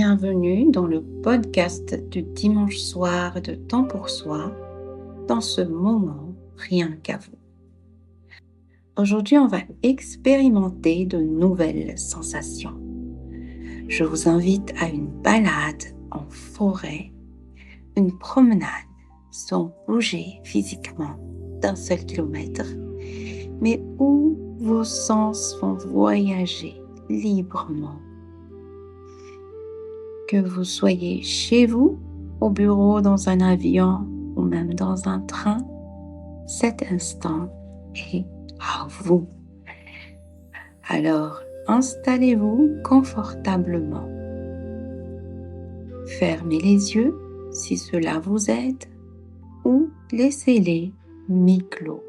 Bienvenue dans le podcast du dimanche soir de Temps pour soi, dans ce moment rien qu'à vous. Aujourd'hui, on va expérimenter de nouvelles sensations. Je vous invite à une balade en forêt, une promenade sans bouger physiquement d'un seul kilomètre, mais où vos sens vont voyager librement. Que vous soyez chez vous, au bureau, dans un avion ou même dans un train, cet instant est à vous. Alors, installez-vous confortablement. Fermez les yeux si cela vous aide ou laissez-les mi-clos.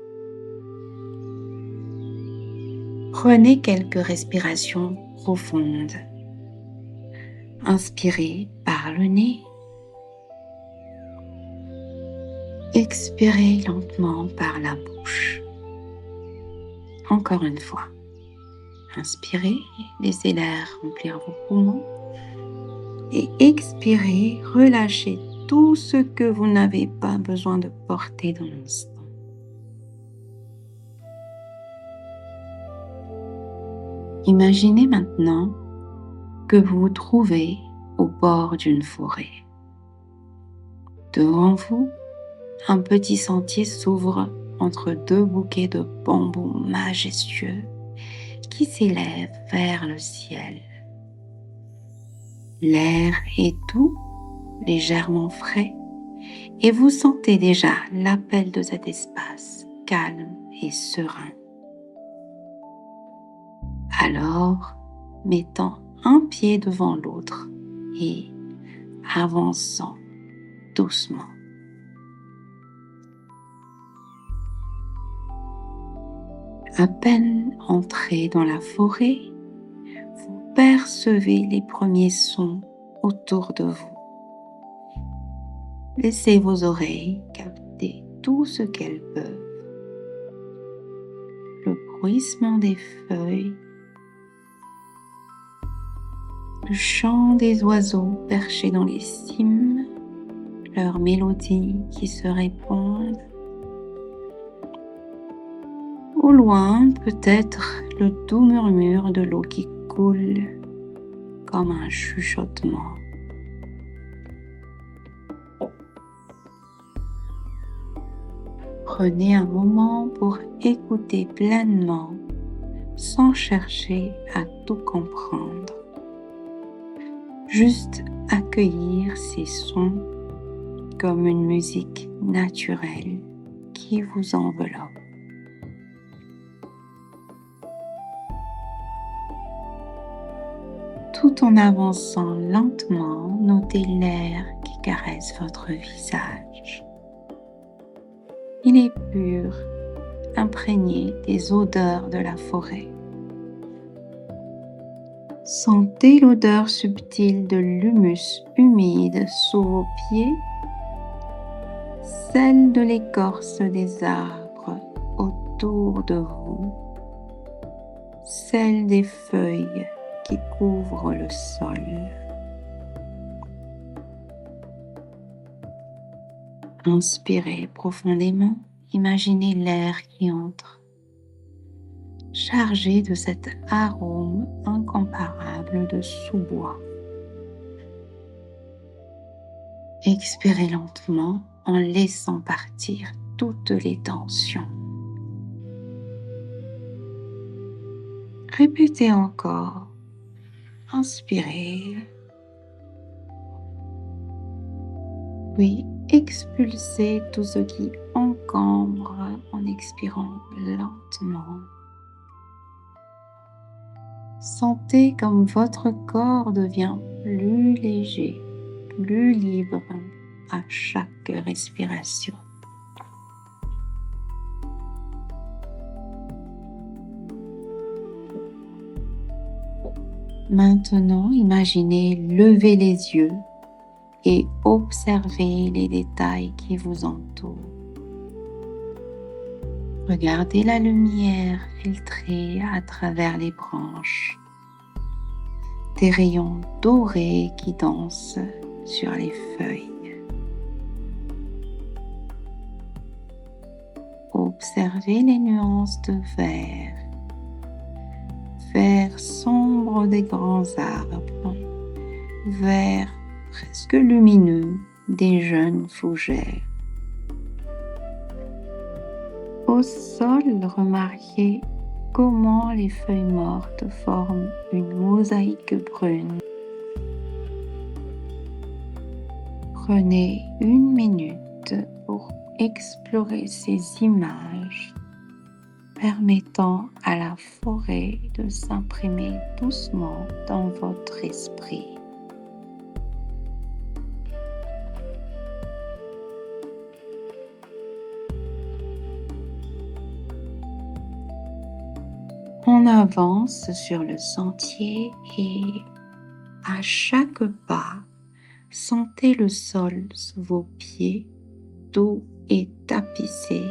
Prenez quelques respirations profondes. Inspirez par le nez. Expirez lentement par la bouche. Encore une fois. Inspirez, laissez l'air remplir vos poumons. Et expirez, relâchez tout ce que vous n'avez pas besoin de porter dans l'instant. Imaginez maintenant que vous vous trouvez au bord d'une forêt. Devant vous, un petit sentier s'ouvre entre deux bouquets de bambous majestueux qui s'élèvent vers le ciel. L'air est doux, légèrement frais, et vous sentez déjà l'appel de cet espace calme et serein. Alors, mettant un pied devant l'autre et avançant doucement. À peine entré dans la forêt, vous percevez les premiers sons autour de vous. Laissez vos oreilles capter tout ce qu'elles peuvent. Le bruissement des feuilles, le chant des oiseaux perchés dans les cimes, leurs mélodies qui se répondent. Au loin, peut-être le doux murmure de l'eau qui coule comme un chuchotement. Prenez un moment pour écouter pleinement sans chercher à tout comprendre. Juste accueillir ces sons comme une musique naturelle qui vous enveloppe. Tout en avançant lentement, notez l'air qui caresse votre visage. Il est pur, imprégné des odeurs de la forêt. Sentez l'odeur subtile de l'humus humide sous vos pieds, celle de l'écorce des arbres autour de vous, celle des feuilles qui couvrent le sol. Inspirez profondément, imaginez l'air qui entre, chargé de cet arôme incomparable de sous-bois. Expirez lentement en laissant partir toutes les tensions. Répétez encore. Inspirez. Puis expulsez tout ce qui encombre en expirant lentement. Sentez comme votre corps devient plus léger, plus libre à chaque respiration. Maintenant, imaginez lever les yeux et observez les détails qui vous entourent. Regardez la lumière filtrée à travers les branches. des rayons dorés qui dansent sur les feuilles. Observez les nuances de vert sombre des grands arbres, vert presque lumineux des jeunes fougères. Au sol, remarquez comment les feuilles mortes forment une mosaïque brune. Prenez 1 minute pour explorer ces images, permettant à la forêt de s'imprimer doucement dans votre esprit. On avance sur le sentier et à chaque pas, sentez le sol sous vos pieds, doux et tapissé,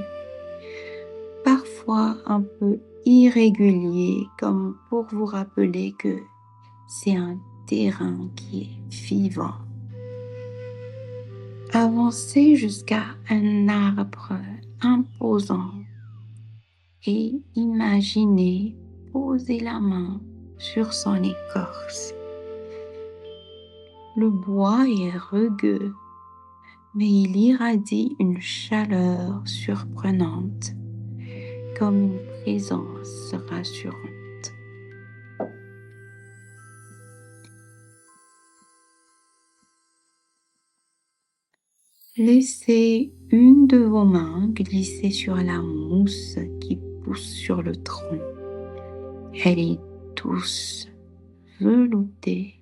parfois un peu irrégulier, comme pour vous rappeler que c'est un terrain qui est vivant. Avancez jusqu'à un arbre imposant et imaginez poser la main sur son écorce. Le bois est rugueux, mais il irradie une chaleur surprenante, comme une présence rassurante. Laissez une de vos mains glisser sur la mousse qui pousse sur le tronc. Elle est douce, veloutée.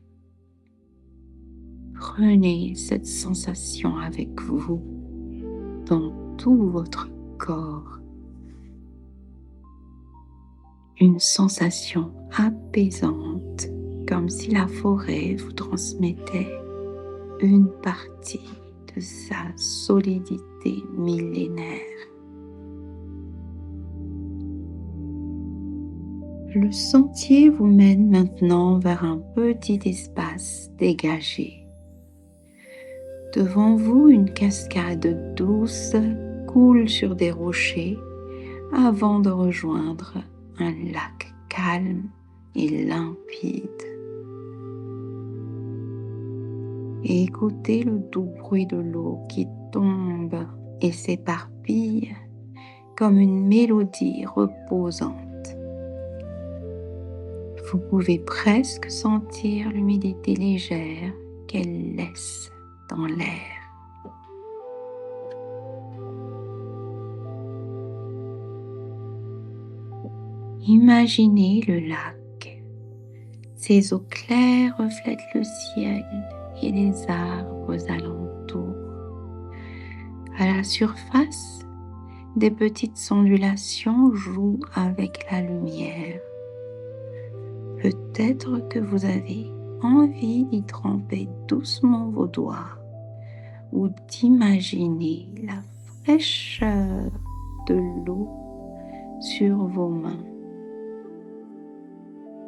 Prenez cette sensation avec vous dans tout votre corps. Une sensation apaisante, comme si la forêt vous transmettait une partie de sa solidité millénaire. Le sentier vous mène maintenant vers un petit espace dégagé. Devant vous, une cascade douce coule sur des rochers avant de rejoindre un lac calme et limpide. Écoutez le doux bruit de l'eau qui tombe et s'éparpille comme une mélodie reposante. Vous pouvez presque sentir l'humidité légère qu'elle laisse dans l'air. Imaginez le lac. Ses eaux claires reflètent le ciel et les arbres alentours. À la surface, des petites ondulations jouent avec la lumière. Peut-être que vous avez envie d'y tremper doucement vos doigts ou d'imaginer la fraîcheur de l'eau sur vos mains.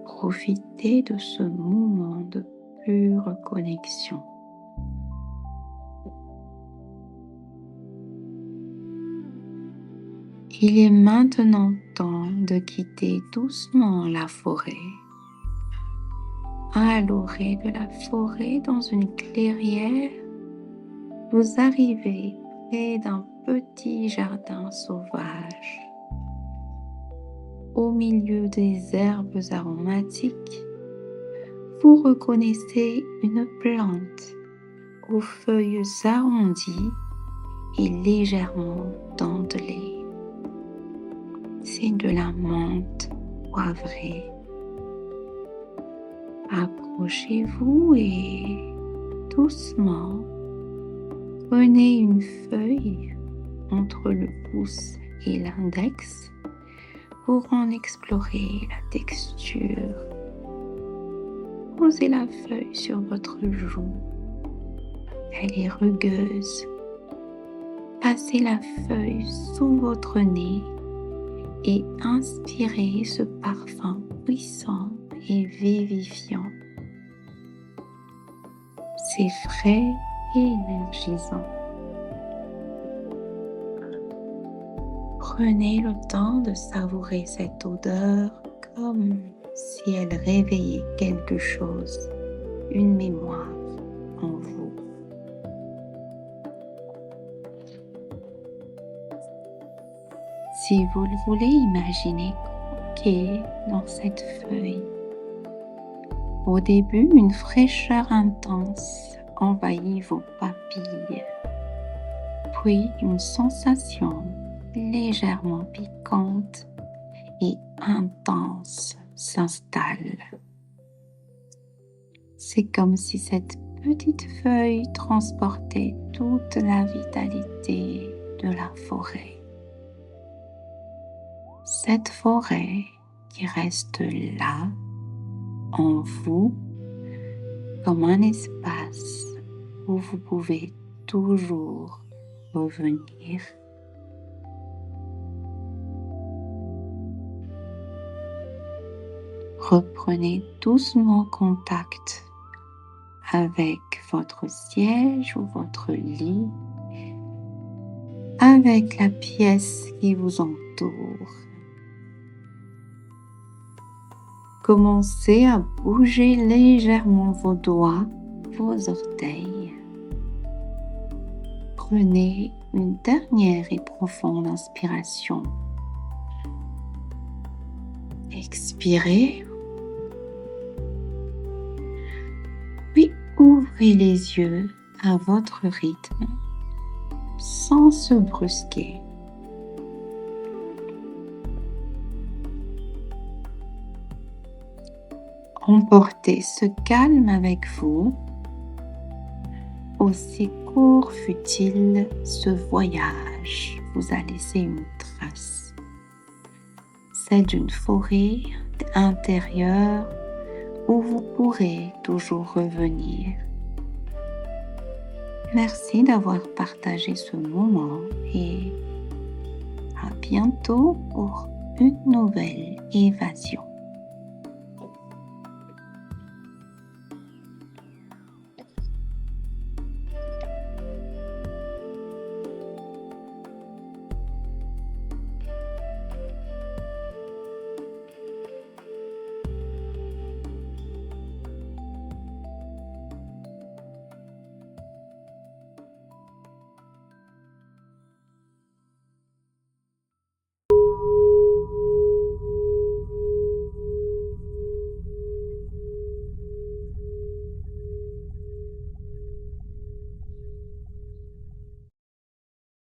Profitez de ce moment de pure connexion. Il est maintenant temps de quitter doucement la forêt. À l'orée de la forêt, dans une clairière, vous arrivez près d'un petit jardin sauvage. Au milieu des herbes aromatiques, vous reconnaissez une plante aux feuilles arrondies et légèrement dentelées. C'est de la menthe poivrée. Approchez-vous et doucement prenez une feuille entre le pouce et l'index pour en explorer la texture. Posez la feuille sur votre joue. Elle est rugueuse. Passez la feuille sous votre nez et inspirez ce parfum puissant et vivifiant. C'est frais et énergisant. Prenez le temps de savourer cette odeur comme si elle réveillait quelque chose, une mémoire en vous. Si vous le voulez, imaginez qu'est dans cette feuille. Au début, une fraîcheur intense envahit vos papilles, puis une sensation légèrement piquante et intense s'installe. C'est comme si cette petite feuille transportait toute la vitalité de la forêt. Cette forêt qui reste là, en vous, comme un espace où vous pouvez toujours revenir. Reprenez doucement contact avec votre siège ou votre lit, avec la pièce qui vous entoure. Commencez à bouger légèrement vos doigts, vos orteils. Prenez une dernière et profonde inspiration. Expirez. Puis ouvrez les yeux à votre rythme, sans se brusquer. Emportez ce calme avec vous, aussi court fut-il ce voyage vous a laissé une trace, celle d'une forêt intérieure où vous pourrez toujours revenir. Merci d'avoir partagé ce moment et à bientôt pour une nouvelle évasion.